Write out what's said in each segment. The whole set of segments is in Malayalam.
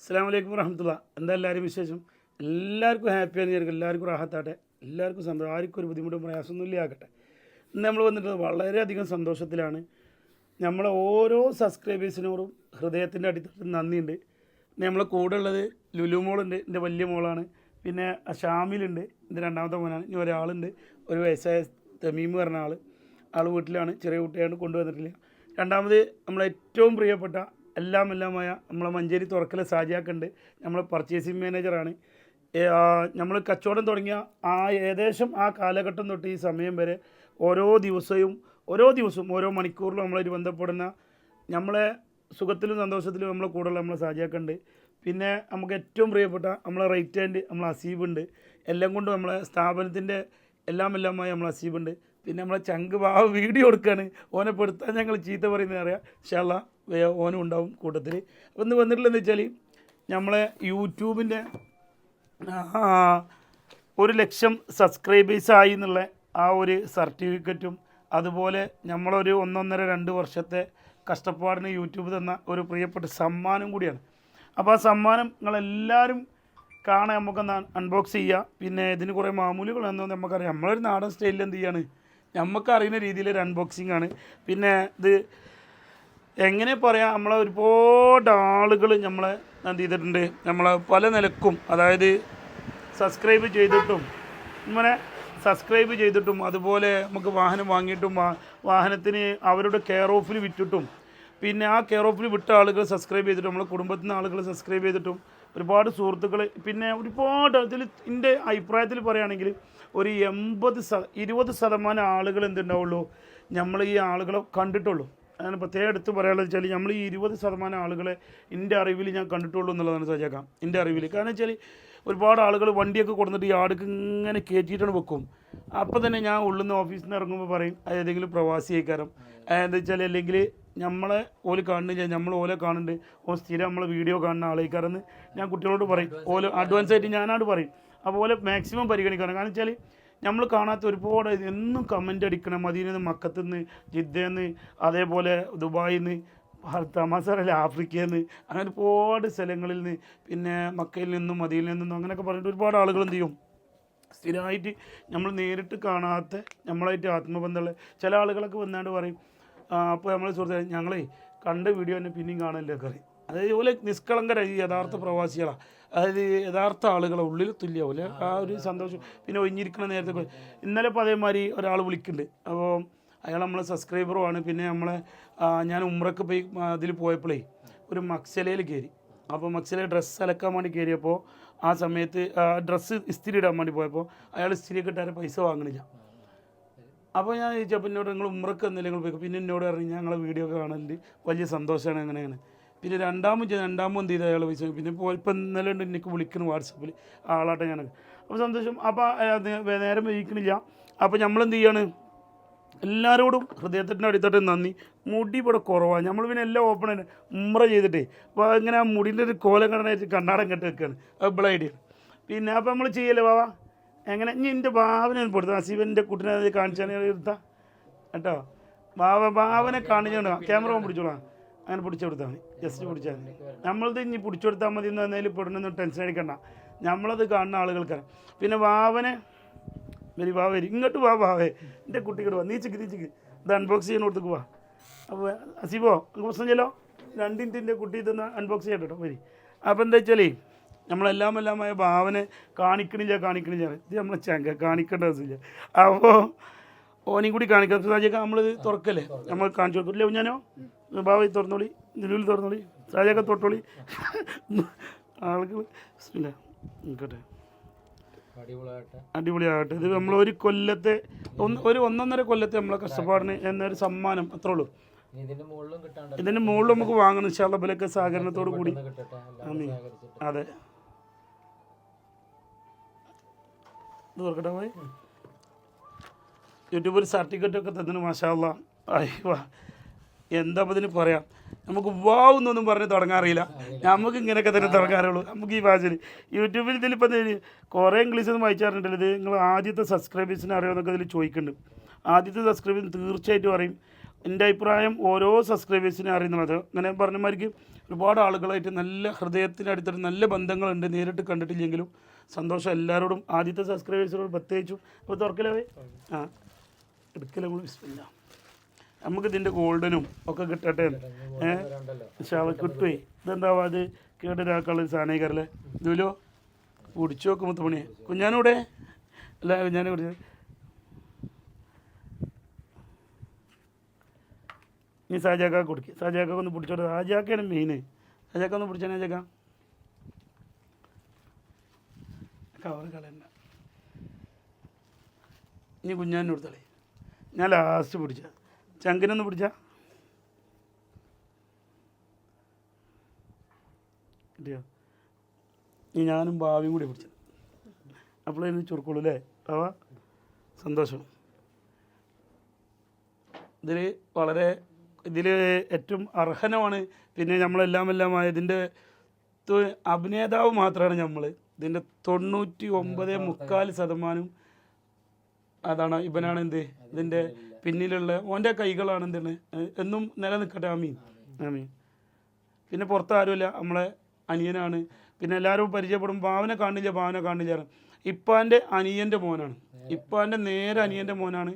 അസ്സലാമു അലൈക്കും വറഹ്മത്തുള്ളാഹി. എന്താ എല്ലാവരും വിശേഷം? എല്ലാവർക്കും ഹാപ്പിയാണ് വിചാരിക്കും, എല്ലാവർക്കും റാഹത്താട്ടെ, എല്ലാവർക്കും സന്തോഷം, ആർക്കും ഒരു ബുദ്ധിമുട്ടും പ്രയാസമൊന്നും ആക്കട്ടെ. ഇന്ന് നമ്മൾ വന്നിട്ട് വളരെയധികം സന്തോഷത്തിലാണ്. നമ്മളെ ഓരോ സബ്സ്ക്രൈബേഴ്സിനോടും ഹൃദയത്തിൻ്റെ അടിത്തട്ടിൽ നന്ദിയുണ്ട്. നമ്മളെ കൂടെ ഉള്ളത് ലുലു മോളുണ്ട്, എൻ്റെ വലിയ മോളാണ്. പിന്നെ ഷാമിലുണ്ട്, എൻ്റെ രണ്ടാമത്തെ മോനാണ്. ഇനി ഒരാളുണ്ട്, ഒരു വയസ്സായ തമീം പറഞ്ഞ ആൾ വീട്ടിലാണ്, ചെറിയ കുട്ടിയാണ്, കൊണ്ടുവന്നിട്ടില്ല. രണ്ടാമത് നമ്മളെ ഏറ്റവും പ്രിയപ്പെട്ട എല്ലാമായ നമ്മളെ മഞ്ചേരി തുറക്കൽ സാജിയാക്കുണ്ട്, നമ്മൾ പർച്ചേസിങ് മാനേജറാണ്. നമ്മൾ കച്ചവടം തുടങ്ങിയ ഏകദേശം ആ കാലഘട്ടം തൊട്ട് ഈ സമയം വരെ ഓരോ ദിവസവും ഓരോ മണിക്കൂറിലും നമ്മളായിട്ട് ബന്ധപ്പെടുന്ന നമ്മളെ സുഖത്തിലും സന്തോഷത്തിലും നമ്മളെ കൂടെയുള്ള നമ്മളെ സാജിയാക്കുണ്ട്. പിന്നെ നമുക്ക് ഏറ്റവും പ്രിയപ്പെട്ട നമ്മളെ റൈറ്റ് ഹാൻഡ് നമ്മളെ അസീബുണ്ട്. എല്ലാം കൊണ്ടും നമ്മളെ സ്ഥാപനത്തിൻ്റെ എല്ലാമായ നമ്മളെ അസീബുണ്ട്. പിന്നെ നമ്മളെ ചങ്ക് വീഡിയോ എടുക്കുകയാണ്, ഓനെ പെടുത്താൻ ഞങ്ങൾ ചീത്ത പറയുന്നത് അറിയാം. ഇൻഷാ അല്ലാ ഓനും ഉണ്ടാവും കൂട്ടത്തിൽ. അപ്പോൾ ഇന്ന് വന്നിട്ടുള്ളതെന്ന് വെച്ചാൽ നമ്മളെ യൂട്യൂബിൻ്റെ 1,00,000 സബ്സ്ക്രൈബേഴ്സായി എന്നുള്ള ആ ഒരു സർട്ടിഫിക്കറ്റും അതുപോലെ നമ്മളൊരു 1.5-2 വർഷത്തെ കഷ്ടപ്പാടിന് യൂട്യൂബ് തന്ന ഒരു പ്രിയപ്പെട്ട സമ്മാനം കൂടിയാണ്. അപ്പോൾ ആ സമ്മാനം നിങ്ങളെല്ലാവരും കാണാൻ നമുക്കൊന്ന് അൺബോക്സ് ചെയ്യുക. പിന്നെ ഇതിന് കുറേ മാമൂലുകളെന്നോ നമുക്കറിയാം. നമ്മളൊരു നാടൻ സ്റ്റൈലിൽ എന്ത് ചെയ്യാണ്, നമുക്കറിയുന്ന രീതിയിലൊരു അൺബോക്സിങ് ആണ്. പിന്നെ ഇത് എങ്ങനെ പറയാം, നമ്മളെ ഒരുപാട് ആളുകൾ നമ്മളെ എന്ത് ചെയ്തിട്ടുണ്ട്, നമ്മളെ പല നിലക്കും, അതായത് സബ്സ്ക്രൈബ് ചെയ്തിട്ടും അതുപോലെ നമുക്ക് വാഹനം വാങ്ങിയിട്ടും വാഹനത്തിന് അവരുടെ കെയർ ഓഫിൽ വിറ്റിട്ടും, പിന്നെ ആ കെയർ ഓഫിൽ വിട്ട ആളുകൾ സബ്സ്ക്രൈബ് ചെയ്തിട്ടും, നമ്മളെ കുടുംബത്തിൽ നിന്ന് ആളുകൾ സബ്സ്ക്രൈബ് ചെയ്തിട്ടും, ഒരുപാട് സുഹൃത്തുക്കൾ, പിന്നെ ഒരുപാട് അതിൽ എൻ്റെ അഭിപ്രായത്തിൽ പറയുകയാണെങ്കിൽ ഒരു 20% ആളുകൾ എന്തുണ്ടാവുള്ളൂ, നമ്മൾ ഈ ആളുകളെ കണ്ടിട്ടുള്ളൂ. അങ്ങനെ പ്രത്യേകം എടുത്ത് പറയാനുള്ളത് വെച്ചാൽ നമ്മൾ ഈ 20% ആളുകളെ എൻ്റെ അറിവിൽ ഞാൻ കണ്ടിട്ടുള്ളൂ എന്നുള്ളതാണ് സജാക്കാം. എൻ്റെ അറിവിൽ കാരണം വെച്ചാൽ ഒരുപാട് ആളുകൾ വണ്ടിയൊക്കെ കൊടുത്തിട്ട് ഈ ആടുക്ക് ഇങ്ങനെ കയറ്റിയിട്ടാണ് വെക്കും. അപ്പോൾ തന്നെ ഞാൻ ഉള്ളിൽ നിന്ന് ഓഫീസിൽ നിന്ന് ഇറങ്ങുമ്പോൾ പറയും ഏതെങ്കിലും പ്രവാസി ആയിക്കാരം, എന്താ വെച്ചാൽ അല്ലെങ്കിൽ നമ്മളെ ഓല് കാണുന്നില്ല, നമ്മൾ ഓലെ കാണുന്നുണ്ട്, ഓ സ്ഥിരം നമ്മളെ വീഡിയോ കാണുന്ന ആളേക്കാരെന്ന് ഞാൻ കുട്ടികളോട് പറയും. ഓല് അഡ്വാൻസ് ആയിട്ട് ഞാനാട് പറയും. അപ്പോൾ മാക്സിമം പരിഗണിക്കണം. കാരണം വെച്ചാൽ നമ്മൾ കാണാത്ത ഒരുപാട് എന്നും കമൻ്റ് അടിക്കണം, മദീനയിൽ നിന്ന്, മക്കത്തു നിന്ന്, ജിദ്ദയിൽ നിന്ന്, അതേപോലെ ദുബായിൽ നിന്ന്, തമാസറല്ല ആഫ്രിക്കയിൽ നിന്ന്, അങ്ങനെ ഒരുപാട് സ്ഥലങ്ങളിൽ നിന്ന്, പിന്നെ മക്കയിൽ നിന്നും മദീനയിൽ നിന്നും അങ്ങനെയൊക്കെ പറഞ്ഞിട്ട് ഒരുപാട് ആളുകൾ എന്ത് ചെയ്യും, സ്ഥിരമായിട്ട് നമ്മൾ നേരിട്ട് കാണാത്ത നമ്മളായിട്ട് ആത്മബന്ധമുള്ള ചില ആളുകളൊക്കെ വന്നാണ്ട് പറയും. അപ്പോൾ നമ്മൾ സുഹൃത്തുക്കളെ ഞങ്ങളെ കണ്ട വീഡിയോ തന്നെ പിന്നെയും കാണാനില്ലൊക്കെ അറിയും. അതേപോലെ നിഷ്കളങ്കരായി യഥാർത്ഥ പ്രവാസികളാണ്, അതായത് യഥാർത്ഥ ആളുകളെ ഉള്ളിൽ തുല്യമാവില്ല ആ ഒരു സന്തോഷം. പിന്നെ ഒഴിഞ്ഞിരിക്കുന്ന നേരത്തെ ഇന്നലെ ഇപ്പോൾ അതേമാതിരി ഒരാൾ വിളിക്കുന്നുണ്ട്. അപ്പോൾ അയാൾ നമ്മളെ സബ്സ്ക്രൈബറുമാണ്. പിന്നെ നമ്മളെ ഞാൻ ഉംറക്ക് പോയി അതിൽ പോയപ്പോഴേ ഒരു മക്സലയിൽ കയറി. അപ്പോൾ മക്സലയിൽ ഡ്രസ്സ് അലക്കാൻ വേണ്ടി കയറിയപ്പോൾ ആ സമയത്ത് ഡ്രസ്സ് ഇസ്തിരി ഇടാൻ വേണ്ടി പോയപ്പോൾ അയാൾ ഇസ്തിരിയൊക്കെ ഇട്ടാൽ പൈസ വാങ്ങണില്ല. അപ്പോൾ ഞാൻ ചോദിച്ചപ്പോൾ എന്നോട് നിങ്ങൾ ഉംറക്ക് എന്തെങ്കിലും പോയി, പിന്നെ എന്നോട് പറഞ്ഞു ഞങ്ങളെ വീഡിയോ ഒക്കെ കാണലുണ്ട്, വലിയ സന്തോഷമാണ് അങ്ങനെയാണ്. പിന്നെ രണ്ടാമത് എന്ത് ചെയ്ത് അയാൾ പൈസ, പിന്നെ ഇപ്പം ഇന്നലെ ഉണ്ട് എനിക്ക് വിളിക്കുന്നു വാട്സപ്പിൽ ആളാട്ടെ ഞാനൊക്കെ. അപ്പോൾ സന്തോഷം. അപ്പോൾ നേരം വഹിക്കണില്ല. അപ്പോൾ നമ്മളെന്ത് ചെയ്യാണ്, എല്ലാവരോടും ഹൃദയത്തിൻ്റെ അടിത്തട്ട് നന്ദി. മുടി ഇവിടെ കുറവാണ്, നമ്മൾ പിന്നെ എല്ലാം ഓപ്പൺ ആണ് ഉമ്ര ചെയ്തിട്ടേ. അപ്പോൾ ഇങ്ങനെ ആ മുടിൻ്റെ ഒരു കോലം കണ്ടായിട്ട് കണ്ണാടം കെട്ടി വെക്കുകയാണ്, അത് ഇവിടെ ഐഡിയ. പിന്നെ അപ്പോൾ നമ്മൾ ചെയ്യല്ലേ ബാബ, എങ്ങനെ ഇനി എൻ്റെ ഭാവനെ കൊടുത്താൽ അസീബൻ്റെ കുട്ടിനെ കാണിച്ചാൽ എടുത്താൽ കേട്ടോ, ഭാവനെ കാണിച്ചാൽ ക്യാമറ പിടിച്ചോളാം, അങ്ങനെ പിടിച്ചു കൊടുത്താൽ മതി, ജസ്റ്റ് പിടിച്ചാൽ മതി. നമ്മളത് ഇനി പിടിച്ചു കൊടുത്താൽ മതി എന്ന് പറഞ്ഞാൽ പെടുന്നൊന്നും ടെൻഷൻ അടിക്കണ്ട, നമ്മളത് കാണുന്ന ആളുകൾക്കാണ്. പിന്നെ ഭാവനെ വരി ഇങ്ങോട്ട് ഭാവേ എൻ്റെ കുട്ടിക്കോട് നീച്ചിക്ക് ഇത് അൺബോക്സ് ചെയ്യാൻ കൊടുത്തേക്ക് പോവാ. അപ്പോൾ അസീബോ പ്രശ്നം ചെല്ലോ 2 മിനിറ്റിൻ്റെ കുട്ടി ഇതൊന്ന് അൺബോക്സ് ചെയ്യട്ടോ കേട്ടോ വരി. അപ്പോൾ എന്താ വെച്ചാലേ നമ്മളെല്ലാമായ ഭാവനെ കാണിക്കണില്ല ഇത് നമ്മളെ ചങ്ക കാണിക്കേണ്ട ദിവസമില്ല. അപ്പോൾ ഓനെയും കൂടി കാണിക്കാം. സാജയൊക്കെ നമ്മളിത് തുറക്കല്ലേ, നമ്മൾ കാണിച്ചു കൊടുക്കില്ല. ഞാനോ ഭാവ തുറന്നോളി, നിലവിൽ തുറന്നോളി, സാജയൊക്കെ തൊട്ടോളി, ആളുകൾ ഇല്ല നിൽക്കട്ടെ, അടിപൊളിയാകട്ടെ. ഇത് നമ്മൾ ഒരു കൊല്ലത്തെ ഒരു 1.5 കൊല്ലത്തെ നമ്മളെ കഷ്ടപ്പാടിന് എന്നൊരു സമ്മാനം അത്രേ ഉള്ളൂ. ഇതിൻ്റെ മുകളിൽ നമുക്ക് വാങ്ങണം ഇൻഷാല്ലാ, ബലൊക്കെ സഹകരണത്തോടു കൂടി. അതെ ഇത് തുറക്കട്ടെ പോയി. യൂട്യൂബിൽ സർട്ടിഫിക്കറ്റൊക്കെ തന്നിന് മാഷാ അല്ലാ. അയ്യോ എന്താ അപ്പോൾ ഇതിന് പറയാം, നമുക്ക് വാവുന്നൊന്നും പറഞ്ഞ് തുടങ്ങാറില്ല, നമുക്ക് ഇങ്ങനെയൊക്കെ തന്നെ തുടങ്ങാറുള്ളൂ. നമുക്ക് ഈ ഭാഷയിൽ യൂട്യൂബിൽ ഇതിലിപ്പോൾ കുറേ ഇംഗ്ലീഷൊന്നും വായിച്ചാറുണ്ടല്ലോ. ഇത് നിങ്ങൾ ആദ്യത്തെ സബ്സ്ക്രൈബേഴ്സിന് അറിയാമെന്നൊക്കെ ഇതിൽ ചോദിക്കുന്നുണ്ട്. ആദ്യത്തെ സബ്സ്ക്രൈബേഴ്സിന് തീർച്ചയായിട്ടും അറിയും. എൻ്റെ അഭിപ്രായം ഓരോ സബ്സ്ക്രൈബേഴ്സിനെ അറിയുന്നത് അങ്ങനെ പറഞ്ഞമാർക്ക് ഒരുപാട് ആളുകളായിട്ട് നല്ല ഹൃദയത്തിനടുത്തൊരു നല്ല ബന്ധങ്ങളുണ്ട്, നേരിട്ട് കണ്ടിട്ടില്ലെങ്കിലും സന്തോഷം എല്ലാവരോടും. ആദ്യത്തെ സബ്സ്ക്രൈബേഴ്സിനോട് പ്രത്യേകിച്ചും. അപ്പോൾ തുറക്കലവേ ആ എടുക്കലും കൂടി വിശ്വസില്ല, നമുക്ക് ഇതിൻ്റെ ഗോൾഡനും ഒക്കെ കിട്ടട്ടെ. കിട്ടുവേ ഇതെന്താവാ അത് കേട്ടൊരാൾക്കുള്ള സാധനീകരല്ലേ ഇതുലോ കുടിച്ചു നോക്കും. മുത്തുമണി കുഞ്ഞാനൂടെ അല്ല കുഞ്ഞാനെ കുടിച്ച നീ സാജാക്ക കുടിക്കുക. സാജാക്ക ഒന്ന് പിടിച്ചോട്ടെ. സാജാക്കയാണ് മെയിൻ. സാജാക്ക ഒന്ന് പിടിച്ചാൽ സാജാക്ക കവർ കളയണ്ട. നീ കുഞ്ഞാനെ കൊടുത്തളേ. ഞാൻ ലാസ്റ്റ് പിടിച്ച ചങ്കിനൊന്ന് പിടിച്ച കിട്ടിയോ? നീ ഞാനും ഭാവിയും കൂടി പിടിച്ചത് അപ്പോഴേ ചുരുക്കുള്ളൂ അല്ലേ? അവ സന്തോഷം. ഇതിൽ ഏറ്റവും അർഹനമാണ്. പിന്നെ നമ്മളെല്ലാമായ ഇതിൻ്റെ അഭിനേതാവ് മാത്രമാണ് നമ്മൾ. ഇതിൻ്റെ 99.4% അതാണ് ഇവനാണ്. ഇതിൻ്റെ പിന്നിലുള്ള ഓൻ്റെ കൈകളാണ് എന്താണ് എന്നും നിലനിൽക്കട്ടെ. ആമീൻ ആമീൻ. പിന്നെ പുറത്ത് ആരുമില്ല, നമ്മളെ അനിയനാണ്. പിന്നെ എല്ലാവരും പരിചയപ്പെടും. ഭാവനെ കാണില്ല. ഇപ്പാൻ്റെ അനിയൻ്റെ മോനാണ്, ഇപ്പാൻ്റെ നേരെ അനിയൻ്റെ മോനാണ്.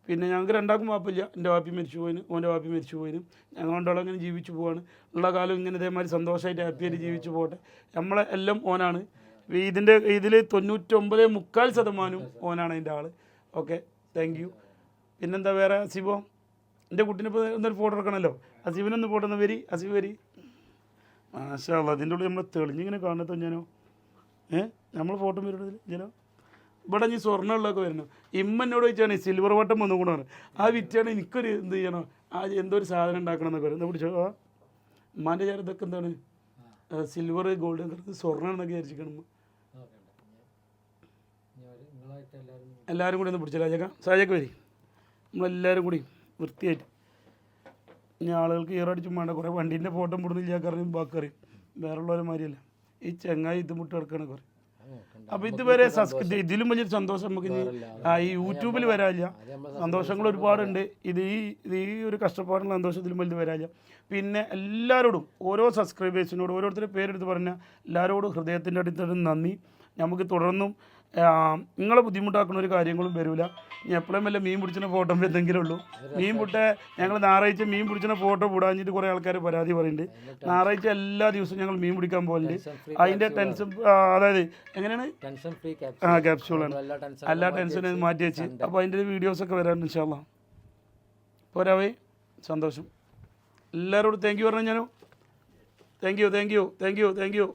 പിന്നെ ഞങ്ങൾക്ക് രണ്ടാൾക്കും വാപ്പില്ല. എൻ്റെ വാപ്പി മരിച്ചു പോയിന്, ഓൻ്റെ വാപ്പി മരിച്ചു പോയിനും. ഞങ്ങൾ കൊണ്ടോളം ഇങ്ങനെ ജീവിച്ചു പോവാണ്. ഉള്ള കാലം ഇങ്ങനെ ഇതേമാതിരി സന്തോഷമായിട്ട് ഹാപ്പിയായിട്ട് ജീവിച്ചു പോകട്ടെ. നമ്മളെ എല്ലാം ഓനാണ്. ഇതിൽ 99.4% ഓനാണ് അതിൻ്റെ ആൾ. Okay, thank you. പിന്നെന്താ വേറെ അസീബോ? എൻ്റെ കുട്ടീനെ ഇപ്പോൾ എന്തൊരു ഫോട്ടോ എടുക്കണമല്ലോ. അസീബിനൊന്ന് ഫോട്ടോ ഒന്ന് വരി. അസീബ് വരി. മാഷാ അല്ലാ, അതിൻ്റെ ഉള്ളിൽ നമ്മൾ തെളിഞ്ഞിങ്ങനെ കാണത്തോ ഞാനോ. നമ്മൾ ഫോട്ടോ വരുന്നതിൽ ജനോ ഇവിടെ നീ സ്വർണ്ണമുള്ളതൊക്കെ വരുന്നു. ഇമ്മനോട് ചോദിച്ചാണ് സിൽവർ വട്ടം വന്നു കൂടാണ്. ആ വിറ്റാണ് എനിക്കൊരു എന്ത് ചെയ്യണോ, എന്തോ ഒരു സാധനം ഉണ്ടാക്കണം എന്നൊക്കെ വരും. എന്താ പിടിച്ചോ? ഉമ്മാൻ്റെ ചേർ ഇതൊക്കെ എന്താണ് സിൽവർ ഗോൾഡ് സ്വർണ്ണം എന്നൊക്കെ വിചാരിച്ചിരിക്കണം. എല്ലാവരും കൂടി ഒന്ന് പിടിച്ചോ. സാജക്ക് വരി. നമ്മളെല്ലാവരും കൂടി വൃത്തിയായിട്ട്. ഇനി ആളുകൾക്ക് ഈറടിച്ചും വേണ്ട. കുറേ വണ്ടീൻ്റെ ഫോട്ടോ മുടുന്നില്ല കറിയും ബാക്കറിയും വേറെയുള്ളവരെ മാതിരിയല്ല. ഈ ചെങ്ങായി ഇത് മുട്ട് കിടക്കണ കുറേ. അപ്പോൾ ഇതുവരെ ഇതിലും വലിയൊരു സന്തോഷം നമുക്ക് ഇനി ഈ യൂട്യൂബിൽ വരാനില്ല. സന്തോഷങ്ങൾ ഒരുപാടുണ്ട്. ഈ ഒരു കഷ്ടപ്പാടുള്ള സന്തോഷത്തിലും വലുത് വരാനില്ല. പിന്നെ എല്ലാവരോടും ഓരോ സബ്സ്ക്രൈബേഴ്സിനോടും ഓരോരുത്തരുടെ പേരെടുത്ത് പറഞ്ഞാൽ എല്ലാവരോടും ഹൃദയത്തിൻ്റെ അടുത്തോടും നന്ദി. നമുക്ക് തുടർന്നും നിങ്ങളെ ബുദ്ധിമുട്ടാക്കുന്ന ഒരു കാര്യങ്ങളും വരില്ല. ഇനി എപ്പോഴും വല്ല മീൻ പിടിച്ചിന ഫോട്ടോ എന്തെങ്കിലും ഉള്ളൂ. മീൻ പിട്ട ഞങ്ങൾ ഞായറാഴ്ച മീൻ പിടിച്ചിന ഫോട്ടോ വിടാഞ്ഞിട്ട് കുറേ ആൾക്കാർ പരാതി പറയുന്നുണ്ട്. ഞായറാഴ്ച എല്ലാ ദിവസവും ഞങ്ങൾ മീൻ പിടിക്കാൻ പോകലുണ്ട്. അതിൻ്റെ ടെൻഷൻ അതായത് എങ്ങനെയാണ് ക്യാപ്സ്യൂളാണ്. എല്ലാ ടെൻഷനും മാറ്റി വെച്ച് അപ്പോൾ അതിൻ്റെ വീഡിയോസൊക്കെ വരാറുണ്ട്. ഇൻഷാ അല്ലാഹ് പോരാവേ. സന്തോഷം. എല്ലാവരോടും താങ്ക് യു പറഞ്ഞു ഞാനോ. Thank you.